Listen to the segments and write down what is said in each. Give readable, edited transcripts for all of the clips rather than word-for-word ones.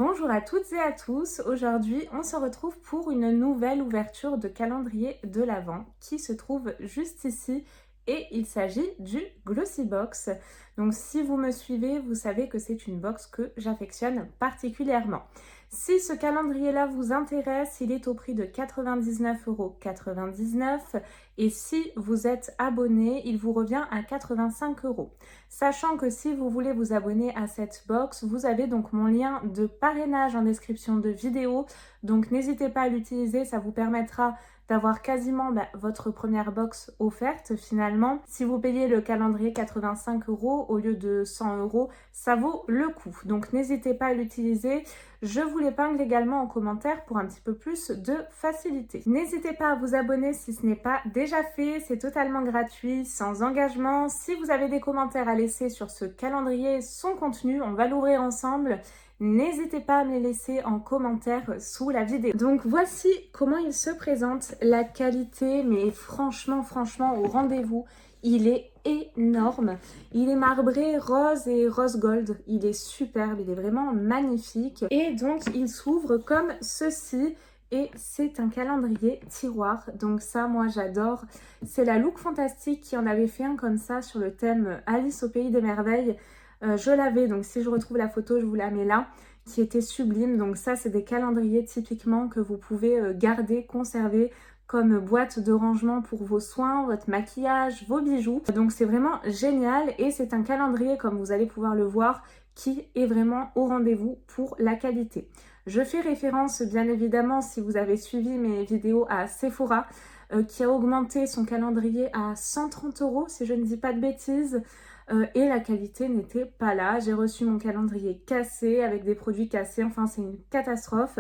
Bonjour à toutes et à tous, aujourd'hui on se retrouve pour une nouvelle ouverture de calendrier de l'Avent qui se trouve juste ici et il s'agit du Glossy Box. Donc si vous me suivez, vous savez que c'est une box que j'affectionne particulièrement. Si ce calendrier-là vous intéresse, il est au prix de 99,99 € et si vous êtes abonné, il vous revient à 85 €. Sachant que si vous voulez vous abonner à cette box, vous avez donc mon lien de parrainage en description de vidéo. Donc n'hésitez pas à l'utiliser, ça vous permettra d'avoir quasiment votre première box offerte finalement. Si vous payez le calendrier 85 € au lieu de 100 €, ça vaut le coup. Donc n'hésitez pas à l'utiliser. Je vous l'épingle également en commentaire pour un petit peu plus de facilité. N'hésitez pas à vous abonner si ce n'est pas déjà fait, c'est totalement gratuit, sans engagement. Si vous avez des commentaires à laisser sur ce calendrier, son contenu, on va l'ouvrir ensemble. N'hésitez pas à me les laisser en commentaire sous la vidéo. Donc voici comment il se présente, la qualité, mais franchement au rendez-vous. Il est énorme, il est marbré rose et rose gold, il est superbe, il est vraiment magnifique. Et donc il s'ouvre comme ceci. Et c'est un calendrier tiroir, donc ça moi j'adore. C'est la Look Fantastique qui en avait fait un comme ça sur le thème Alice au pays des merveilles. Je l'avais, donc si je retrouve la photo je vous la mets là, qui était sublime. Donc ça c'est des calendriers typiquement que vous pouvez garder, conserver comme boîte de rangement pour vos soins, votre maquillage, vos bijoux. Donc c'est vraiment génial et c'est un calendrier, comme vous allez pouvoir le voir, qui est vraiment au rendez-vous pour la qualité. Je fais référence bien évidemment, si vous avez suivi mes vidéos, à Sephora qui a augmenté son calendrier à 130 € si je ne dis pas de bêtises. Et la qualité n'était pas là. J'ai reçu mon calendrier cassé avec des produits cassés, enfin c'est une catastrophe.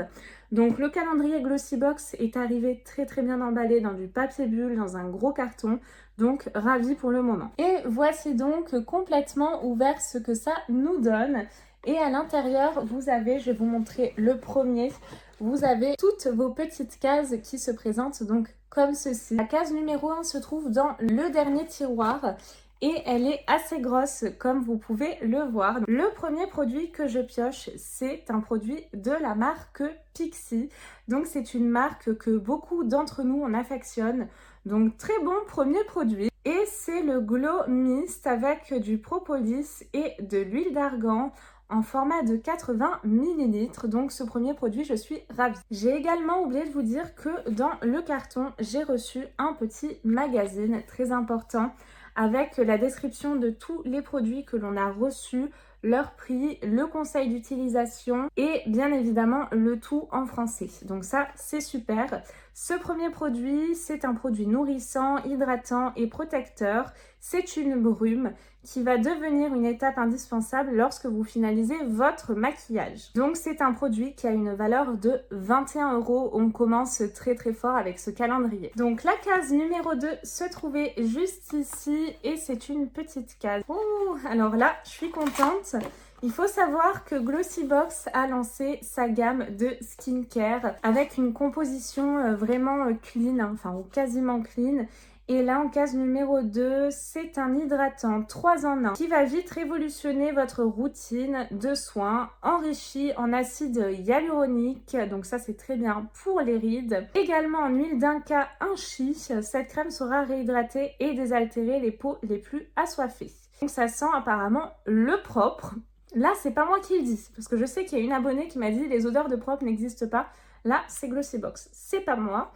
Donc le calendrier Glossy Box est arrivé très bien emballé dans du papier bulle, dans un gros carton. Donc ravi pour le moment. Et voici donc complètement ouvert ce que ça nous donne. Et à l'intérieur, vous avez, je vais vous montrer le premier, vous avez toutes vos petites cases qui se présentent donc comme ceci. La case numéro 1 se trouve dans le dernier tiroir. Et elle est assez grosse comme vous pouvez le voir. Le premier produit que je pioche, c'est un produit de la marque Pixi. Donc c'est une marque que beaucoup d'entre nous on affectionne. Donc très bon premier produit. Et c'est le Glow Mist avec du propolis et de l'huile d'argan en format de 80 ml. Donc ce premier produit, je suis ravie. J'ai également oublié de vous dire que dans le carton, j'ai reçu un petit magazine très important avec la description de tous les produits que l'on a reçus, leur prix, le conseil d'utilisation et bien évidemment le tout en français. Donc ça, c'est super. Ce premier produit, c'est un produit nourrissant, hydratant et protecteur. C'est une brume qui va devenir une étape indispensable lorsque vous finalisez votre maquillage. Donc c'est un produit qui a une valeur de 21 €. On commence très fort avec ce calendrier. Donc la case numéro 2 se trouvait juste ici et c'est une petite case. Oh, alors là, je suis contente. Il faut savoir que Glossy Box a lancé sa gamme de skincare avec une composition vraiment clean, enfin ou quasiment clean. Et là, en case numéro 2, c'est un hydratant 3 en 1 qui va vite révolutionner votre routine de soins, enrichi en acide hyaluronique. Donc ça, c'est très bien pour les rides. Également en huile d'inca inchi, cette crème saura réhydrater et désaltérer les peaux les plus assoiffées. Donc ça sent apparemment le propre. Là, c'est pas moi qui le dis, parce que je sais qu'il y a une abonnée qui m'a dit les odeurs de propre n'existent pas. Là, c'est Glossy Box, c'est pas moi.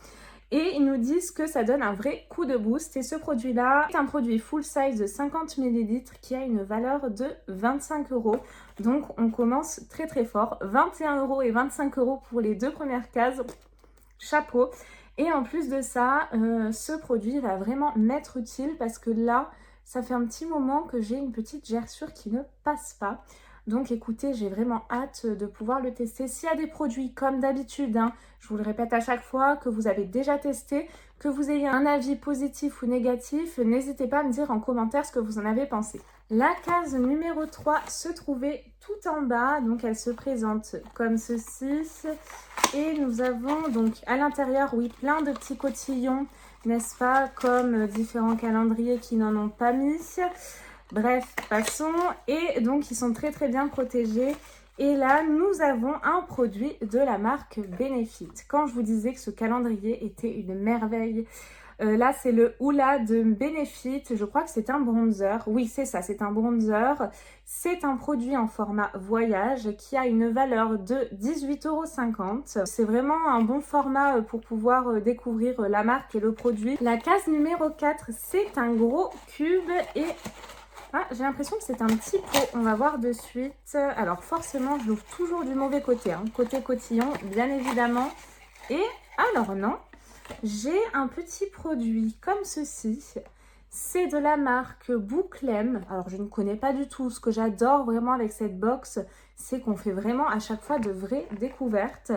Et ils nous disent que ça donne un vrai coup de boost. Et ce produit-là est un produit full size de 50 ml qui a une valeur de 25 €. Donc on commence très fort. 21 € et 25 € pour les deux premières cases. Chapeau. Et en plus de ça, ce produit va vraiment m'être utile parce que là, ça fait un petit moment que j'ai une petite gerçure qui ne passe pas. Donc écoutez, j'ai vraiment hâte de pouvoir le tester. S'il y a des produits comme d'habitude, je vous le répète à chaque fois, que vous avez déjà testé, que vous ayez un avis positif ou négatif, n'hésitez pas à me dire en commentaire ce que vous en avez pensé. La case numéro 3 se trouvait tout en bas, donc elle se présente comme ceci. Et nous avons donc à l'intérieur, oui, plein de petits cotillons, n'est-ce pas, comme différents calendriers qui n'en ont pas mis. Bref, passons. Et donc, ils sont très bien protégés. Et là, nous avons un produit de la marque Benefit. Quand je vous disais que ce calendrier était une merveille, là, c'est le Hoola de Benefit. Je crois que c'est un bronzer. Oui, c'est ça, c'est un bronzer. C'est un produit en format voyage qui a une valeur de 18,50 €. C'est vraiment un bon format pour pouvoir découvrir la marque et le produit. La case numéro 4, c'est un gros cube et... Ah, j'ai l'impression que c'est un petit pot. On va voir de suite. Alors forcément, je l'ouvre toujours du mauvais côté. Hein. Côté cotillon, bien évidemment. Et alors non, j'ai un petit produit comme ceci. C'est de la marque Bouclem. Alors je ne connais pas du tout. Ce que j'adore vraiment avec cette box, c'est qu'on fait vraiment à chaque fois de vraies découvertes.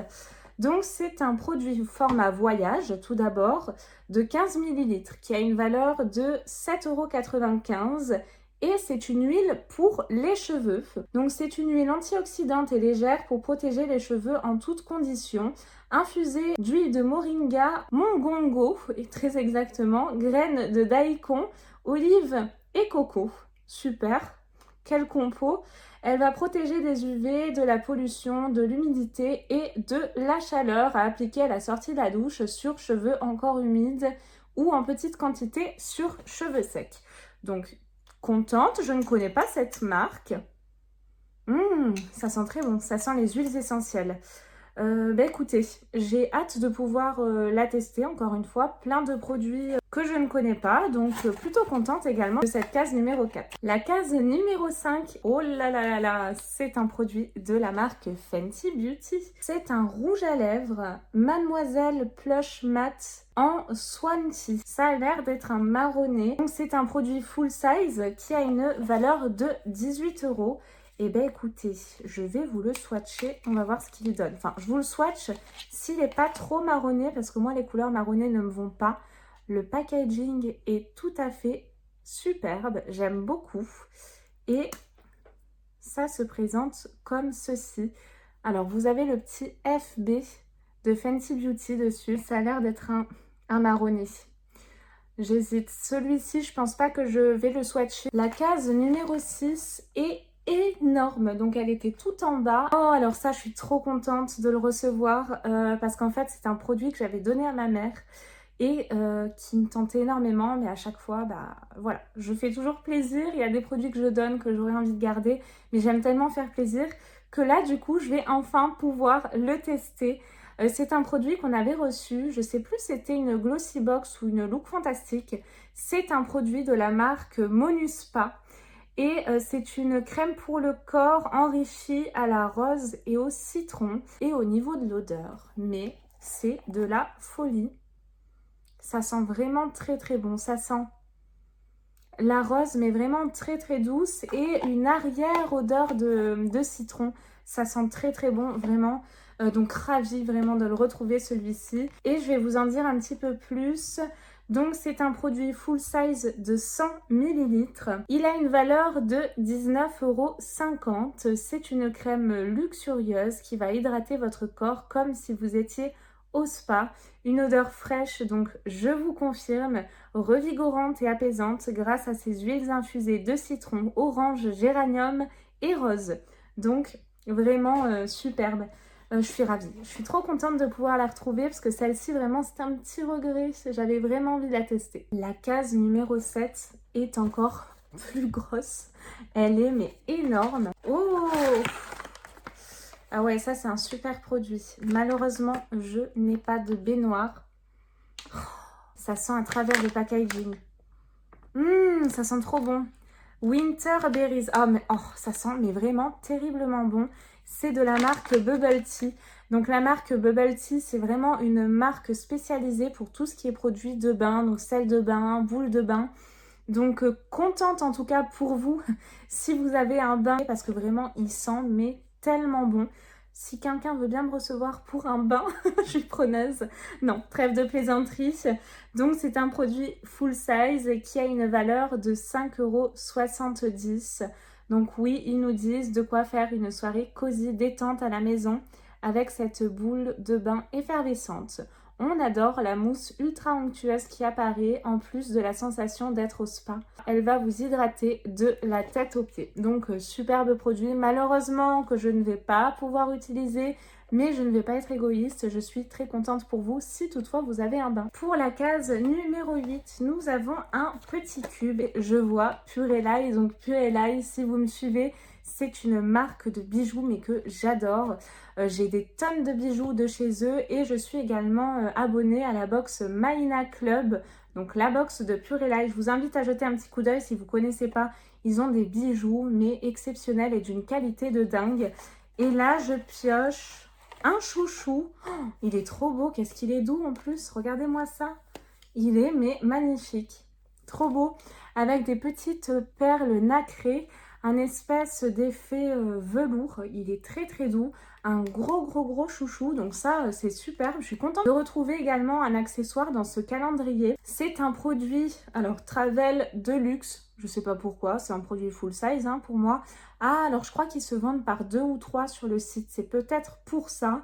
Donc c'est un produit format voyage tout d'abord de 15 ml qui a une valeur de 7,95 €. Et c'est une huile pour les cheveux. Donc c'est une huile antioxydante et légère pour protéger les cheveux en toutes conditions. Infusée d'huile de moringa, mongongo, et très exactement, graines de daikon, olives et coco. Super, quel compo! Elle va protéger des UV, de la pollution, de l'humidité et de la chaleur à appliquer à la sortie de la douche sur cheveux encore humides ou en petite quantité sur cheveux secs. Donc, contente, je ne connais pas cette marque. Ça sent très bon, ça sent les huiles essentielles. Écoutez, j'ai hâte de pouvoir la tester encore une fois. Plein de produits que je ne connais pas, donc plutôt contente également de cette case numéro 4. La case numéro 5, oh là là là là, c'est un produit de la marque Fenty Beauty. C'est un rouge à lèvres Mademoiselle Plush Matte en Swanty. Ça a l'air d'être un marronné. Donc c'est un produit full size qui a une valeur de 18 €. Eh bien écoutez, je vais vous le swatcher, on va voir ce qu'il donne. Enfin, je vous le swatch s'il n'est pas trop marronné, parce que moi les couleurs marronnées ne me vont pas. Le packaging est tout à fait superbe, j'aime beaucoup. Et ça se présente comme ceci. Alors vous avez le petit FB de Fenty Beauty dessus, ça a l'air d'être un marronné. J'hésite, celui-ci je pense pas que je vais le swatcher. La case numéro 6 est énorme, donc elle était tout en bas. Oh, alors ça je suis trop contente de le recevoir parce qu'en fait c'est un produit que j'avais donné à ma mère et qui me tentait énormément, mais à chaque fois voilà, je fais toujours plaisir. Il y a des produits que je donne que j'aurais envie de garder, mais j'aime tellement faire plaisir que là du coup je vais enfin pouvoir le tester. C'est un produit qu'on avait reçu, je sais plus si c'était une Glossy Box ou une Look Fantastique. C'est un produit de la marque Monuspa. Et c'est une crème pour le corps enrichie à la rose et au citron. Et au niveau de l'odeur, mais c'est de la folie. Ça sent vraiment très très bon. Ça sent la rose mais vraiment très très douce et une arrière odeur de citron. Ça sent très très bon vraiment. Donc ravie vraiment de le retrouver celui-ci. Et je vais vous en dire un petit peu plus. Donc c'est un produit full size de 100 ml. Il a une valeur de 19,50 €. C'est une crème luxurieuse qui va hydrater votre corps comme si vous étiez au spa. Une odeur fraîche, donc je vous confirme, revigorante et apaisante grâce à ces huiles infusées de citron, orange, géranium et rose. Donc vraiment superbe. Je suis ravie. Je suis trop contente de pouvoir la retrouver parce que celle-ci, vraiment, c'était un petit regret. J'avais vraiment envie de la tester. La case numéro 7 est encore plus grosse. Elle est mais énorme. Oh! Ah ouais, ça, c'est un super produit. Malheureusement, je n'ai pas de baignoire. Oh, ça sent à travers le packaging. Ça sent trop bon. Winter Berries. Ça sent mais vraiment terriblement bon. C'est de la marque Bubble Tea. Donc la marque Bubble Tea, c'est vraiment une marque spécialisée pour tout ce qui est produit de bain, donc sel de bain, boule de bain. Donc contente en tout cas pour vous si vous avez un bain parce que vraiment il sent mais tellement bon. Si quelqu'un veut bien me recevoir pour un bain, je suis preneuse. Non, trêve de plaisanterie. Donc c'est un produit full size qui a une valeur de 5,70 €. Donc oui, ils nous disent de quoi faire une soirée cosy détente à la maison avec cette boule de bain effervescente. On adore la mousse ultra onctueuse qui apparaît en plus de la sensation d'être au spa. Elle va vous hydrater de la tête aux pieds. Donc superbe produit, malheureusement que je ne vais pas pouvoir utiliser, mais je ne vais pas être égoïste, je suis très contente pour vous si toutefois vous avez un bain. Pour la case numéro 8, nous avons un petit cube. Je vois Purelei, donc Purelei, si vous me suivez, c'est une marque de bijoux mais que j'adore. J'ai des tonnes de bijoux de chez eux et je suis également abonnée à la box Maïna Club, donc la box de Purelei. Je vous invite à jeter un petit coup d'œil si vous ne connaissez pas. Ils ont des bijoux mais exceptionnels et d'une qualité de dingue. Et là, je pioche un chouchou. Oh, il est trop beau, qu'est-ce qu'il est doux en plus. Regardez-moi ça. Il est mais magnifique. Trop beau. Avec des petites perles nacrées. Un espèce d'effet velours, il est très très doux, un gros chouchou, donc ça c'est superbe. Je suis contente de retrouver également un accessoire dans ce calendrier. C'est un produit, alors Travel de luxe, je sais pas pourquoi, c'est un produit full size hein, pour moi. Ah alors je crois qu'ils se vendent par 2 ou 3 sur le site, c'est peut-être pour ça.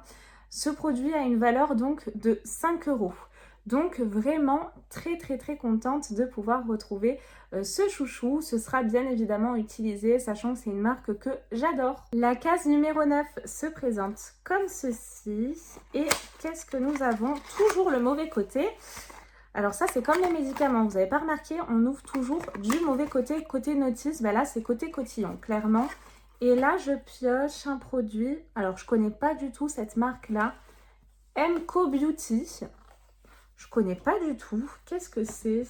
Ce produit a une valeur donc de 5 €. Donc vraiment très contente de pouvoir retrouver ce chouchou. Ce sera bien évidemment utilisé, sachant que c'est une marque que j'adore. La case numéro 9 se présente comme ceci. Et qu'est-ce que nous avons? Toujours le mauvais côté. Alors ça c'est comme les médicaments, vous n'avez pas remarqué, on ouvre toujours du mauvais côté, côté notice. Ben là c'est côté cotillon, clairement. Et là je pioche un produit, alors je connais pas du tout cette marque là, Emco Beauty. Je connais pas du tout. Qu'est-ce que c'est?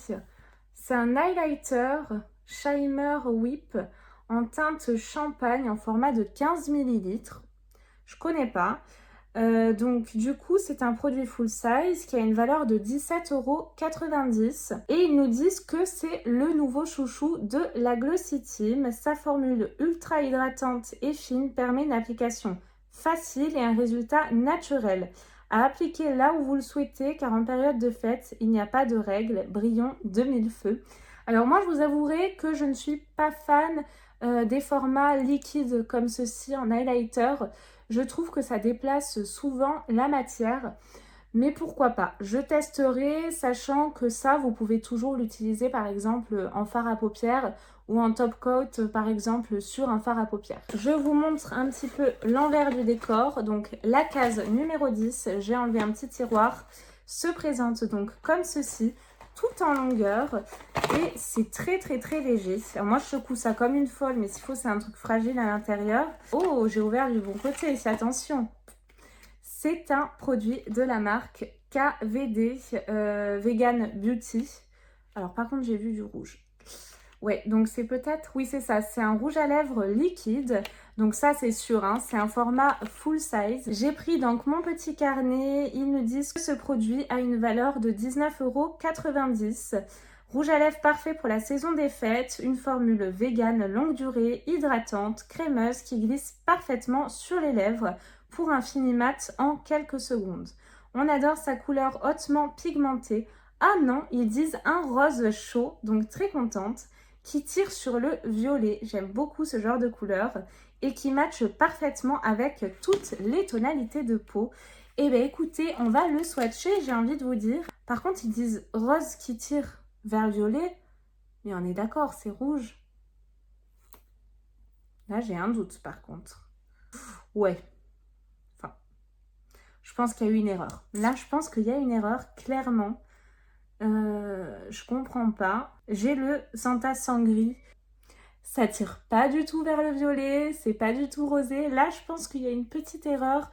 C'est un highlighter Shimmer Whip en teinte champagne en format de 15 ml. Je connais pas. Donc du coup c'est un produit full size qui a une valeur de 17,90 € et ils nous disent que c'est le nouveau chouchou de la Glossy-Team. Sa formule ultra hydratante et fine permet une application facile et un résultat naturel. À appliquer là où vous le souhaitez, car en période de fête, il n'y a pas de règles. Brillons de mille feux. Alors moi, je vous avouerai que je ne suis pas fan des formats liquides comme ceci en highlighter. Je trouve que ça déplace souvent la matière. Mais pourquoi pas? Je testerai, sachant que ça, vous pouvez toujours l'utiliser par exemple en fard à paupières ou en top coat par exemple sur un fard à paupières. Je vous montre un petit peu l'envers du décor. Donc la case numéro 10, j'ai enlevé un petit tiroir, se présente donc comme ceci, tout en longueur et c'est très léger. Alors moi je secoue ça comme une folle, mais s'il faut c'est un truc fragile à l'intérieur. Oh, j'ai ouvert du bon côté, attention. C'est un produit de la marque KVD Vegan Beauty. Alors par contre j'ai vu du rouge. Ouais, donc c'est peut-être, oui c'est ça, c'est un rouge à lèvres liquide. Donc ça c'est sûr, hein, c'est un format full size. J'ai pris donc mon petit carnet, ils nous disent que ce produit a une valeur de 19,90 €. Rouge à lèvres parfait pour la saison des fêtes, une formule vegan longue durée, hydratante, crémeuse qui glisse parfaitement sur les lèvres pour un fini mat en quelques secondes. On adore sa couleur hautement pigmentée. Ah non, ils disent un rose chaud, donc très contente, qui tire sur le violet. J'aime beaucoup ce genre de couleur et qui matche parfaitement avec toutes les tonalités de peau. Et bien écoutez, on va le swatcher, j'ai envie de vous dire. Par contre, ils disent rose qui tire vers le violet, mais on est d'accord, c'est rouge. Là, j'ai un doute par contre. Ouais. Je pense qu'il y a eu une erreur. Là, je pense qu'il y a une erreur, clairement. Je comprends pas. J'ai le Santa Sangri. Ça tire pas du tout vers le violet. C'est pas du tout rosé. Là, je pense qu'il y a une petite erreur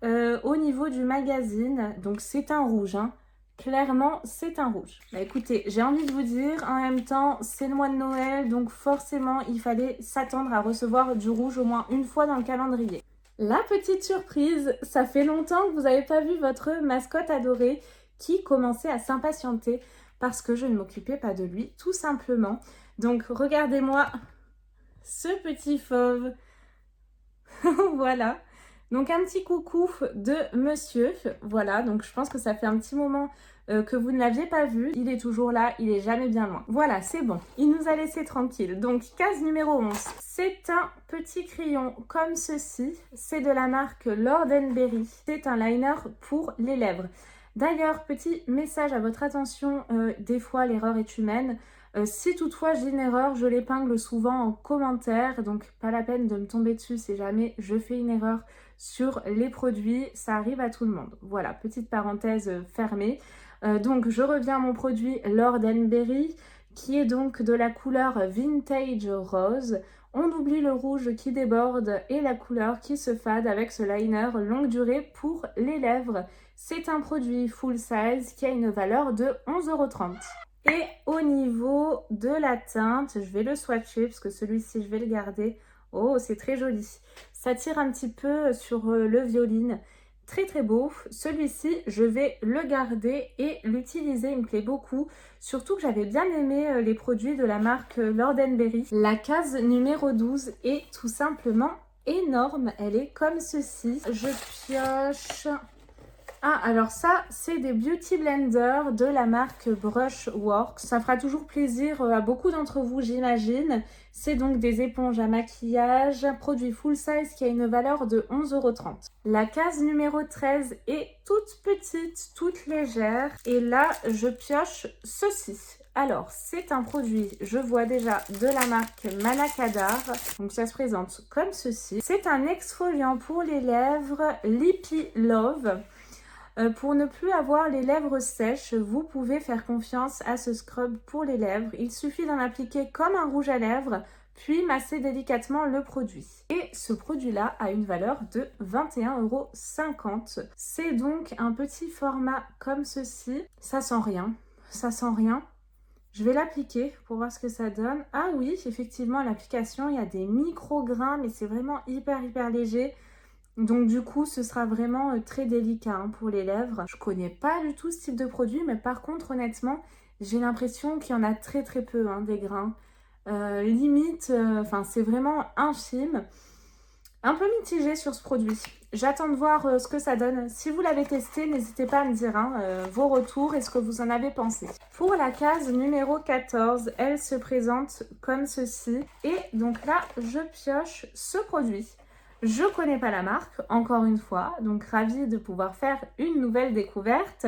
au niveau du magazine. Donc, c'est un rouge. Hein. Clairement, c'est un rouge. Bah, écoutez, j'ai envie de vous dire, en même temps, c'est le mois de Noël. Donc, forcément, il fallait s'attendre à recevoir du rouge au moins une fois dans le calendrier. La petite surprise, ça fait longtemps que vous n'avez pas vu votre mascotte adorée qui commençait à s'impatienter parce que je ne m'occupais pas de lui, tout simplement. Donc, regardez-moi ce petit fauve. Voilà. Donc, un petit coucou de monsieur. Voilà, donc je pense que ça fait un petit moment que vous ne l'aviez pas vu. Il est toujours là, il est jamais bien loin. Voilà, c'est bon. Il nous a laissé tranquille. Donc, case numéro 11. C'est un petit crayon comme ceci. C'est de la marque Lord & Berry. C'est un liner pour les lèvres. D'ailleurs, petit message à votre attention, des fois l'erreur est humaine. Si toutefois j'ai une erreur, je l'épingle souvent en commentaire, donc pas la peine de me tomber dessus si jamais je fais une erreur sur les produits, ça arrive à tout le monde. Voilà, petite parenthèse fermée. Donc je reviens à mon produit Lord & Berry, qui est donc de la couleur Vintage Rose. On oublie le rouge qui déborde et la couleur qui se fade avec ce liner longue durée pour les lèvres. C'est un produit full size qui a une valeur de 11,30 €. Et au niveau de la teinte, je vais le swatcher parce que celui-ci, je vais le garder. Oh, c'est très joli. Ça tire un petit peu sur le violine. Très très beau. Celui-ci, je vais le garder et l'utiliser. Il me plaît beaucoup. Surtout que j'avais bien aimé les produits de la marque Lord & Berry. La case numéro 12 est tout simplement énorme. Elle est comme ceci. Je pioche... Ah, alors ça, c'est des Beauty Blenders de la marque Brushworks. Ça fera toujours plaisir à beaucoup d'entre vous, j'imagine. C'est donc des éponges à maquillage, produit full size qui a une valeur de 11,30 €. La case numéro 13 est toute petite, toute légère. Et là, je pioche ceci. Alors, c'est un produit, je vois déjà, de la marque Manakadar. Donc, ça se présente comme ceci. C'est un exfoliant pour les lèvres Lippy Love. Pour ne plus avoir les lèvres sèches, vous pouvez faire confiance à ce scrub pour les lèvres. Il suffit d'en appliquer comme un rouge à lèvres, puis masser délicatement le produit. Et ce produit-là a une valeur de 21,50 €. C'est donc un petit format comme ceci. Ça sent rien, ça sent rien. Je vais l'appliquer pour voir ce que ça donne. Ah oui, effectivement, à l'application, il y a des micro-grains, mais c'est vraiment hyper léger. Donc du coup, ce sera vraiment très délicat pour les lèvres. Je connais pas du tout ce type de produit, mais par contre, honnêtement, j'ai l'impression qu'il y en a très peu des grains. Limite, c'est vraiment infime. Un peu mitigée sur ce produit. J'attends de voir ce que ça donne. Si vous l'avez testé, n'hésitez pas à me dire vos retours et ce que vous en avez pensé. Pour la case numéro 14, elle se présente comme ceci. Et donc là, je pioche ce produit. Je ne connais pas la marque, encore une fois, donc ravie de pouvoir faire une nouvelle découverte.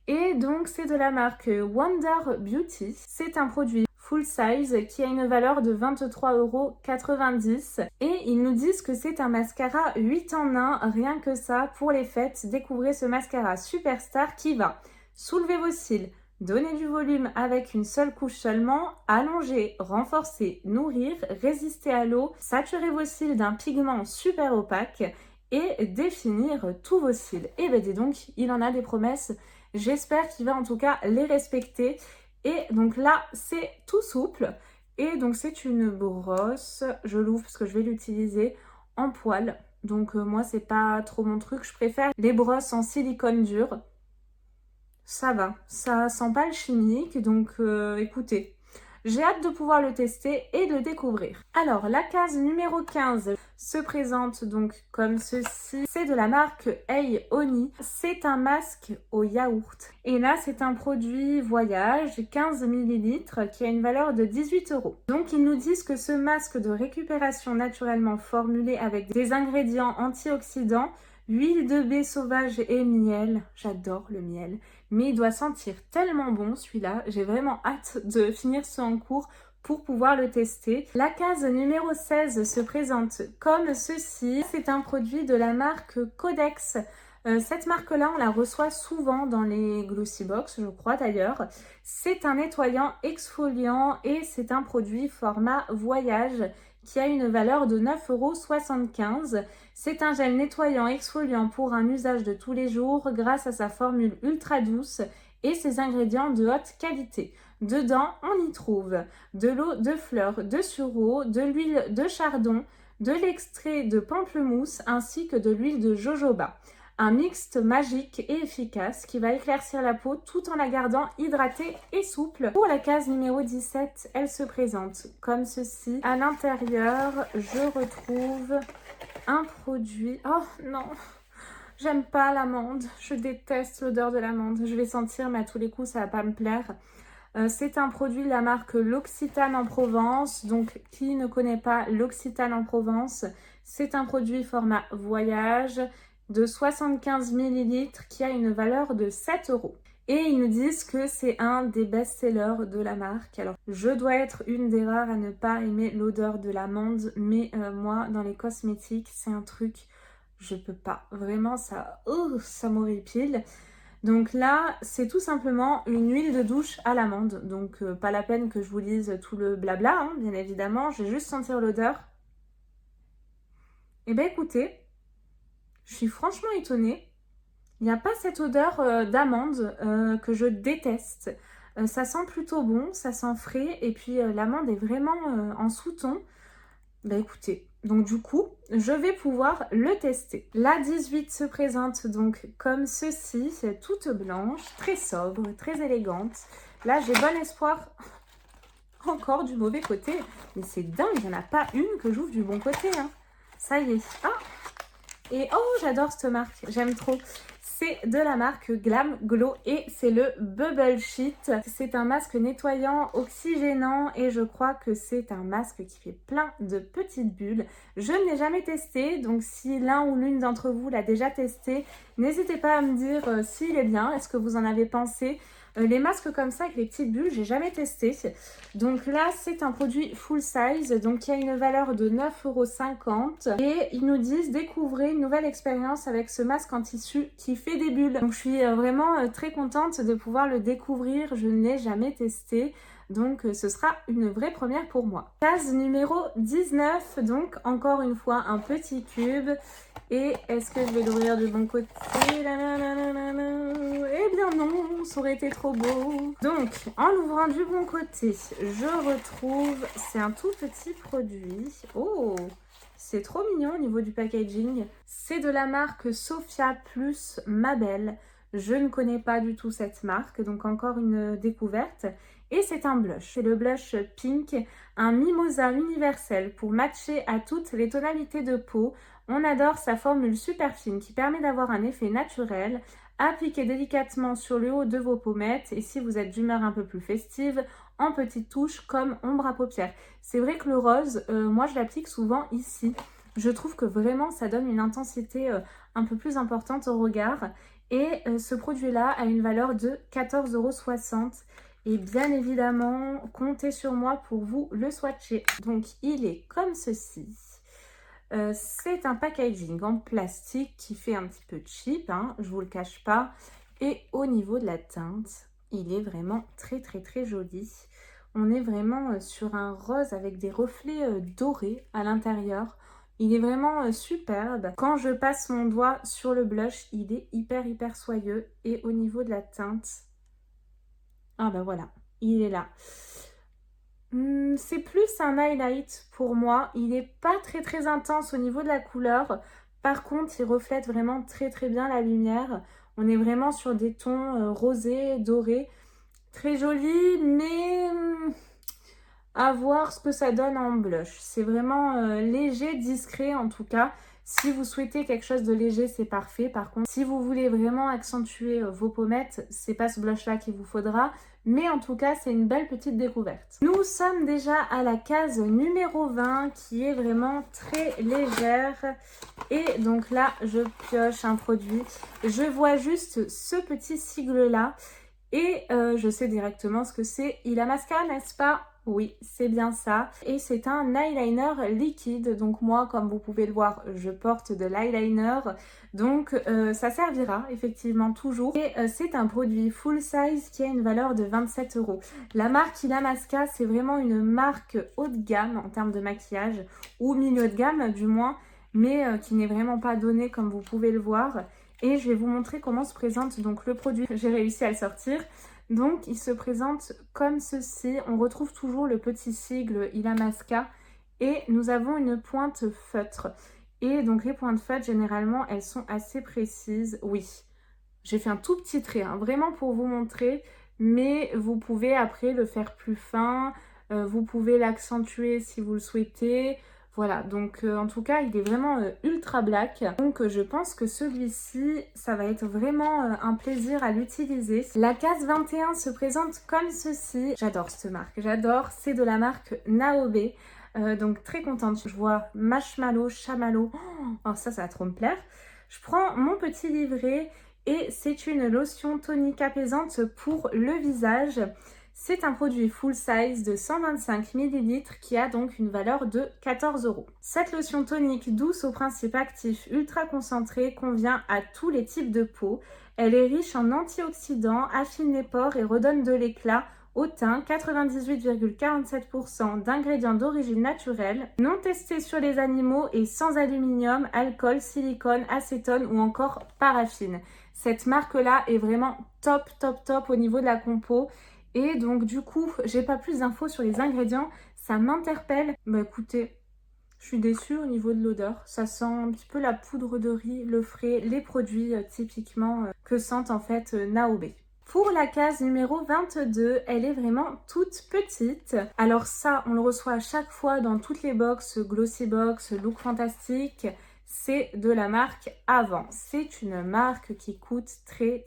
Et donc, c'est de la marque Wonder Beauty. C'est un produit full size qui a une valeur de 23,90 €. Et ils nous disent que c'est un mascara 8 en 1, rien que ça. Pour les fêtes, découvrez ce mascara Superstar qui va soulever vos cils, donner du volume avec une seule couche seulement, allonger, renforcer, nourrir, résister à l'eau, saturer vos cils d'un pigment super opaque et définir tous vos cils. Et ben dis donc, il en a des promesses. J'espère qu'il va en tout cas les respecter. Et donc là, c'est tout souple. Et donc c'est une brosse. Je l'ouvre parce que je vais l'utiliser en poil. Donc moi, c'est pas trop mon truc. Je préfère les brosses en silicone dur. Ça va, ça sent pas le chimique, donc écoutez, j'ai hâte de pouvoir le tester et de le découvrir. Alors, la case numéro 15 se présente donc comme ceci. C'est de la marque Hey Oni. C'est un masque au yaourt. Et là, c'est un produit voyage, 15 ml, qui a une valeur de 18 €. Donc, ils nous disent que ce masque de récupération naturellement formulé avec des ingrédients antioxydants, huile de baie sauvage et miel. J'adore le miel. Mais il doit sentir tellement bon celui-là. J'ai vraiment hâte de finir ce en cours pour pouvoir le tester. La case numéro 16 se présente comme ceci. C'est un produit de la marque Codex. Cette marque-là, on la reçoit souvent dans les Glossy Box, je crois d'ailleurs. C'est un nettoyant exfoliant et c'est un produit format voyage qui a une valeur de 9,75 €. C'est un gel nettoyant exfoliant pour un usage de tous les jours grâce à sa formule ultra douce et ses ingrédients de haute qualité. Dedans, on y trouve de l'eau de fleurs de sureau, de l'huile de chardon, de l'extrait de pamplemousse ainsi que de l'huile de jojoba. Un mixte magique et efficace qui va éclaircir la peau tout en la gardant hydratée et souple. Pour la case numéro 17, elle se présente comme ceci. À l'intérieur, je retrouve un produit... Oh non, j'aime pas l'amande. Je déteste l'odeur de l'amande. Je vais sentir, mais à tous les coups, ça va pas me plaire. C'est un produit de la marque L'Occitane en Provence. Donc, qui ne connaît pas L'Occitane en Provence? C'est un produit format voyage. de 75 ml qui a une valeur de 7 euros. Et ils nous disent que c'est un des best-sellers de la marque. Alors, je dois être une des rares à ne pas aimer l'odeur de l'amande, mais moi, dans les cosmétiques, c'est un truc, je peux pas. Vraiment, ça m'horripile. Donc là, c'est tout simplement une huile de douche à l'amande. Donc, pas la peine que je vous lise tout le blabla, hein, bien évidemment. Je vais juste sentir l'odeur. Eh bien, écoutez, je suis franchement étonnée. Il n'y a pas cette odeur d'amande que je déteste. Ça sent plutôt bon, ça sent frais et puis l'amande est vraiment en sous-ton. Bah écoutez, donc du coup, je vais pouvoir le tester. La 18 se présente donc comme ceci, c'est toute blanche, très sobre, très élégante. Là, j'ai bon espoir encore du mauvais côté. Mais c'est dingue, il n'y en a pas une que j'ouvre du bon côté. Hein. Ça y est. Ah! Et oh, j'adore cette marque, j'aime trop. C'est de la marque Glam Glow et c'est le Bubble Sheet. C'est un masque nettoyant, oxygénant et je crois que c'est un masque qui fait plein de petites bulles. Je ne l'ai jamais testé, donc si l'un ou l'une d'entre vous l'a déjà testé, n'hésitez pas à me dire s'il est bien, est-ce que vous en avez pensé. Les masques comme ça avec les petites bulles, j'ai jamais testé. Donc là, c'est un produit full size, donc qui a une valeur de 9,50 € et ils nous disent découvrez une nouvelle expérience avec ce masque en tissu qui fait des bulles. Donc je suis vraiment très contente de pouvoir le découvrir, je ne l'ai jamais testé. Donc ce sera une vraie première pour moi. Case numéro 19, donc encore une fois un petit cube. Et est-ce que je vais l'ouvrir du bon côté? Eh bien non, ça aurait été trop beau. Donc en l'ouvrant du bon côté, je retrouve, c'est un tout petit produit. Oh, c'est trop mignon au niveau du packaging. C'est de la marque Sophia Plus Mabel. Je ne connais pas du tout cette marque, donc encore une découverte. Et c'est un blush, c'est le blush Pink, un mimosa universel pour matcher à toutes les tonalités de peau. On adore sa formule super fine qui permet d'avoir un effet naturel. Appliquez délicatement sur le haut de vos pommettes et si vous êtes d'humeur un peu plus festive, en petites touches comme ombre à paupières. C'est vrai que le rose, moi je l'applique souvent ici. Je trouve que vraiment ça donne une intensité un peu plus importante au regard. Et ce produit-là a une valeur de 14,60 €. Et bien évidemment, comptez sur moi pour vous le swatcher. Donc, il est comme ceci. C'est un packaging en plastique qui fait un petit peu cheap, hein, je vous le cache pas. Et au niveau de la teinte, il est vraiment très très très joli. On est vraiment sur un rose avec des reflets dorés à l'intérieur. Il est vraiment superbe. Quand je passe mon doigt sur le blush, il est hyper soyeux. Et au niveau de la teinte, ah ben voilà, il est là. C'est plus un highlight pour moi. Il n'est pas très intense au niveau de la couleur. Par contre, il reflète vraiment très bien la lumière. On est vraiment sur des tons rosés, dorés. Très joli, mais à voir ce que ça donne en blush. C'est vraiment léger, discret en tout cas. Si vous souhaitez quelque chose de léger, c'est parfait. Par contre, si vous voulez vraiment accentuer vos pommettes, c'est pas ce blush-là qu'il vous faudra. Mais en tout cas, c'est une belle petite découverte. Nous sommes déjà à la case numéro 20 qui est vraiment très légère. Et donc là, je pioche un produit. Je vois juste ce petit sigle-là. Et je sais directement ce que c'est. Illamasqua, n'est-ce pas? Oui, c'est bien ça. Et c'est un eyeliner liquide. Donc moi, comme vous pouvez le voir, je porte de l'eyeliner. Donc ça servira effectivement toujours. Et c'est un produit full size qui a une valeur de 27 €. La marque Illamasqua, c'est vraiment une marque haut de gamme en termes de maquillage. Ou milieu de gamme du moins. Mais qui n'est vraiment pas donnée comme vous pouvez le voir. Et je vais vous montrer comment se présente donc le produit. J'ai réussi à le sortir. Donc, il se présente comme ceci. On retrouve toujours le petit sigle Illamasqua. Et nous avons une pointe feutre. Et donc, les pointes feutres, généralement, elles sont assez précises. Oui, j'ai fait un tout petit trait, hein, vraiment pour vous montrer. Mais vous pouvez après le faire plus fin. Vous pouvez l'accentuer si vous le souhaitez. Voilà, donc en tout cas, il est vraiment ultra black. Donc je pense que celui-ci, ça va être vraiment un plaisir à l'utiliser. La case 21 se présente comme ceci. J'adore cette marque, j'adore. C'est de la marque Naobe. Donc très contente. Je vois marshmallow, chamallow. Oh, ça va trop me plaire. Je prends mon petit livret et c'est une lotion tonique apaisante pour le visage. C'est un produit full size de 125 ml qui a donc une valeur de 14 €. Cette lotion tonique douce au principe actif ultra concentré convient à tous les types de peau. Elle est riche en antioxydants, affine les pores et redonne de l'éclat au teint. 98,47% d'ingrédients d'origine naturelle, non testés sur les animaux et sans aluminium, alcool, silicone, acétone ou encore paraffine. Cette marque-là est vraiment top au niveau de la compo. Et donc du coup, j'ai pas plus d'infos sur les ingrédients, ça m'interpelle. Bah écoutez, je suis déçue au niveau de l'odeur. Ça sent un petit peu la poudre de riz, le frais, les produits typiquement que sentent en fait Naobe. Pour la case numéro 22, elle est vraiment toute petite. Alors ça, on le reçoit à chaque fois dans toutes les box, Glossy Box, Look Fantastique. C'est de la marque Avant. C'est une marque qui coûte très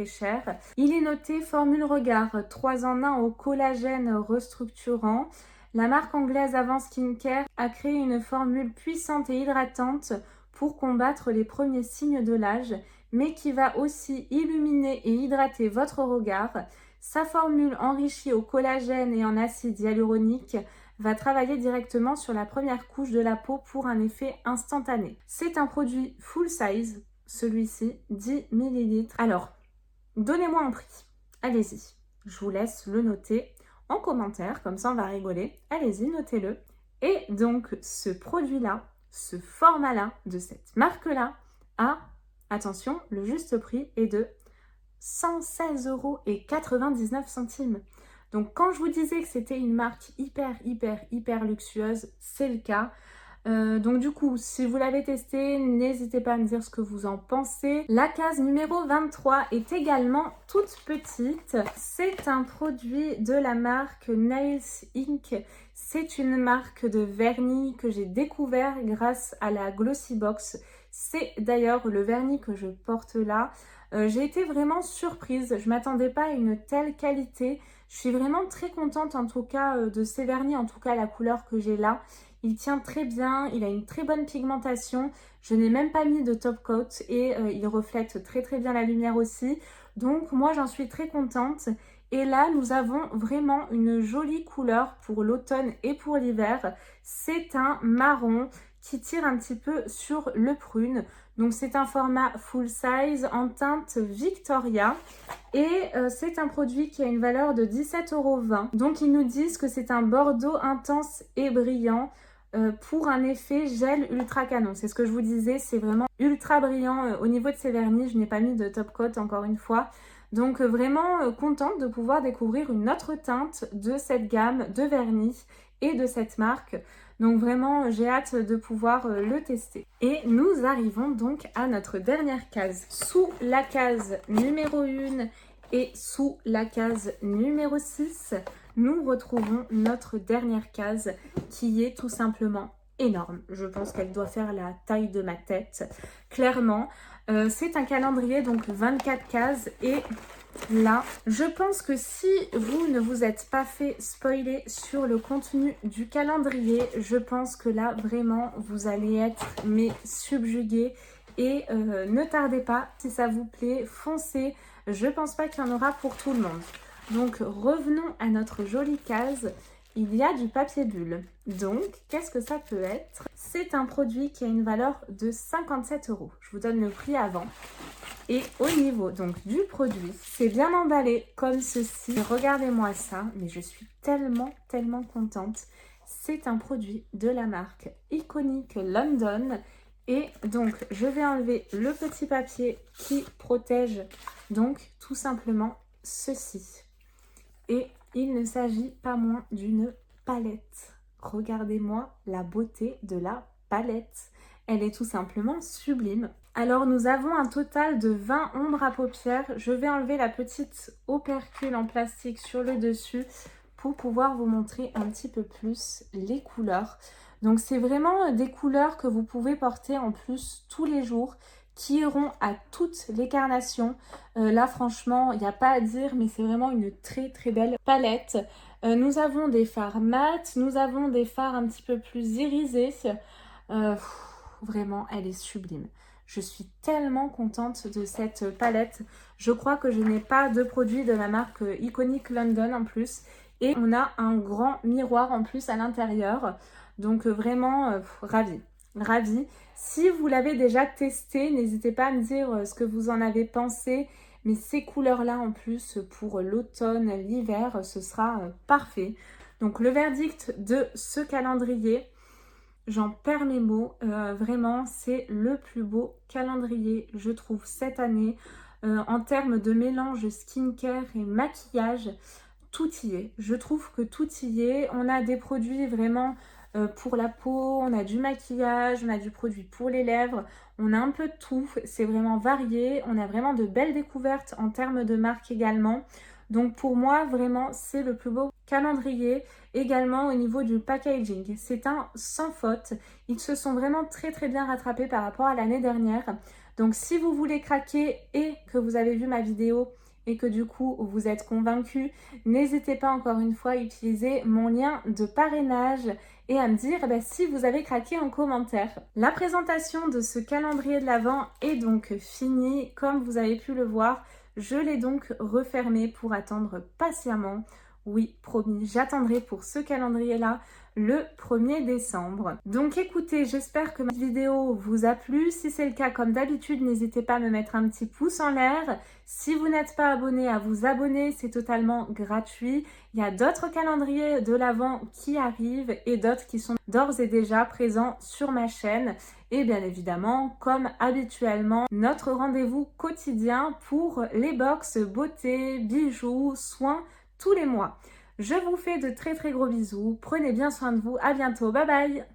cher. Il est noté formule regard 3 en 1 au collagène restructurant. La marque anglaise Avant Skincare a créé une formule puissante et hydratante pour combattre les premiers signes de l'âge, mais qui va aussi illuminer et hydrater votre regard. Sa formule enrichie au collagène et en acide hyaluronique va travailler directement sur la première couche de la peau pour un effet instantané. C'est un produit full size, celui-ci, 10 ml. Alors, donnez-moi un prix. Allez-y, je vous laisse le noter en commentaire, comme ça on va rigoler. Allez-y, notez-le. Et donc, ce produit-là, ce format-là, de cette marque-là, a, attention, le juste prix est de 116,99 €. Donc quand je vous disais que c'était une marque hyper luxueuse, c'est le cas. Donc du coup, si vous l'avez testé, n'hésitez pas à me dire ce que vous en pensez. La case numéro 23 est également toute petite. C'est un produit de la marque Nails Inc. C'est une marque de vernis que j'ai découvert grâce à la Glossy Box. C'est d'ailleurs le vernis que je porte là. J'ai été vraiment surprise. Je ne m'attendais pas à une telle qualité. Je suis vraiment très contente en tout cas de ces vernis, en tout cas la couleur que j'ai là. Il tient très bien, il a une très bonne pigmentation. Je n'ai même pas mis de top coat et il reflète très bien la lumière aussi. Donc moi j'en suis très contente. Et là nous avons vraiment une jolie couleur pour l'automne et pour l'hiver. C'est un marron qui tire un petit peu sur le prune. Donc c'est un format full size en teinte Victoria et c'est un produit qui a une valeur de 17,20 €. Donc ils nous disent que c'est un bordeaux intense et brillant pour un effet gel ultra canon. C'est ce que je vous disais, c'est vraiment ultra brillant au niveau de ces vernis. Je n'ai pas mis de top coat encore une fois. Donc vraiment contente de pouvoir découvrir une autre teinte de cette gamme de vernis et de cette marque. Donc vraiment, j'ai hâte de pouvoir le tester. Et nous arrivons donc à notre dernière case. Sous la case numéro 1 et sous la case numéro 6, nous retrouvons notre dernière case qui est tout simplement énorme. Je pense qu'elle doit faire la taille de ma tête, clairement. C'est un calendrier, donc 24 cases et... Là, je pense que si vous ne vous êtes pas fait spoiler sur le contenu du calendrier, je pense que là, vraiment, vous allez être subjugués. Et ne tardez pas, si ça vous plaît, foncez. Je pense pas qu'il y en aura pour tout le monde. Donc, revenons à notre jolie case. Il y a du papier bulle. Donc, qu'est-ce que ça peut être? C'est un produit qui a une valeur de 57 €. Je vous donne le prix avant. Et au niveau donc du produit, c'est bien emballé comme ceci. Regardez-moi ça, mais je suis tellement contente. C'est un produit de la marque Iconic London. Et donc, je vais enlever le petit papier qui protège donc tout simplement ceci. Et il ne s'agit pas moins d'une palette. Regardez-moi la beauté de la palette. Elle est tout simplement sublime. Alors nous avons un total de 20 ombres à paupières. Je vais enlever la petite opercule en plastique sur le dessus pour pouvoir vous montrer un petit peu plus les couleurs. Donc c'est vraiment des couleurs que vous pouvez porter en plus tous les jours, qui iront à toutes les carnations. Là franchement, il n'y a pas à dire, mais c'est vraiment une très belle palette. Nous avons des fards mat, nous avons des fards un petit peu plus irisés. Vraiment, elle est sublime. Je suis tellement contente de cette palette. Je crois que je n'ai pas de produit de la marque Iconic London en plus. Et on a un grand miroir en plus à l'intérieur. Donc vraiment ravie, ravie. Si vous l'avez déjà testé, n'hésitez pas à me dire ce que vous en avez pensé. Mais ces couleurs-là en plus pour l'automne, l'hiver, ce sera parfait. Donc le verdict de ce calendrier, j'en perds mes mots. Vraiment, c'est le plus beau calendrier, je trouve, cette année. En termes de mélange skincare et maquillage, tout y est. Je trouve que tout y est. On a des produits vraiment pour la peau, on a du maquillage, on a du produit pour les lèvres, on a un peu de tout. C'est vraiment varié. On a vraiment de belles découvertes en termes de marque également. Donc pour moi, vraiment, c'est le plus beau calendrier. Également au niveau du packaging, c'est un sans faute. Ils se sont vraiment très bien rattrapés par rapport à l'année dernière. Donc si vous voulez craquer et que vous avez vu ma vidéo et que du coup vous êtes convaincu, n'hésitez pas encore une fois à utiliser mon lien de parrainage et à me dire si vous avez craqué en commentaire. La présentation de ce calendrier de l'Avent est donc finie. Comme vous avez pu le voir, je l'ai donc refermé pour attendre patiemment. Oui, promis, j'attendrai pour ce calendrier-là le 1er décembre. Donc écoutez, j'espère que ma vidéo vous a plu. Si c'est le cas, comme d'habitude, n'hésitez pas à me mettre un petit pouce en l'air. Si vous n'êtes pas abonné, à vous abonner, c'est totalement gratuit. Il y a d'autres calendriers de l'Avent qui arrivent et d'autres qui sont d'ores et déjà présents sur ma chaîne. Et bien évidemment, comme habituellement, notre rendez-vous quotidien pour les box beauté, bijoux, soins tous les mois. Je vous fais de très gros bisous. Prenez bien soin de vous. À bientôt. Bye bye.